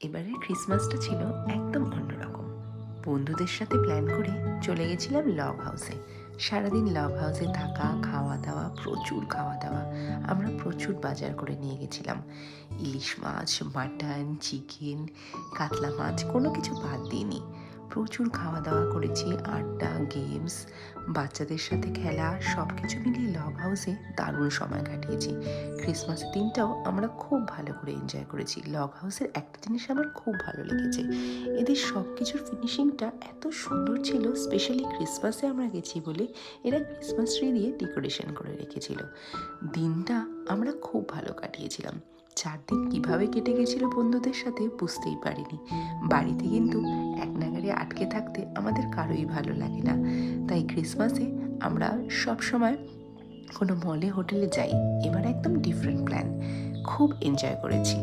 এবারের ক্রিসমাসটা ছিল একদম অন্যরকম। বন্ধুদের সাথে প্ল্যান করে চলে গেছিলাম লগ হাউসে। সারাদিন লগ হাউসে থাকা, খাওয়া দাওয়া, প্রচুর খাওয়া দাওয়া। আমরা প্রচুর বাজার করে নিয়ে গেছিলাম। ইলিশ মাছ, মাটন, চিকেন, কাতলা মাছ, কোনো কিছু বাদ দিইনি। প্রচুর খাওয়া দাওয়া করেছি, আড্ডা, গেমস, বাচ্চাদের সাথে খেলা, সব কিছু মিলিয়ে লগ হাউসে দারুণ সময় কাটিয়েছি। ক্রিসমাসের দিনটাও আমরা খুব ভালো করে এনজয় করেছি। লগ হাউসের একটা জিনিস আমার খুব ভালো লেগেছে, এদের সব কিছুর ফিনিশিংটা এত সুন্দর ছিল। স্পেশালি ক্রিসমাসে আমরা গেছি বলে এরা ক্রিসমাস ট্রি দিয়ে ডেকোরেশন করে রেখেছিল। দিনটা আমরা খুব ভালো কাটিয়েছিলাম। 4 দিন কীভাবে কেটে গেছিল বন্ধুদের সাথে বুঝতেই পারিনি। বাড়িতে কিন্তু এক নাগাড়ে আটকে থাকতে আমাদের কারোই ভালো লাগে না। তাই ক্রিসমাসে আমরা সব সময় কোনো মলে হোটেলে যাই। এবার একদম ডিফারেন্ট প্ল্যান, খুব এনজয় করেছি।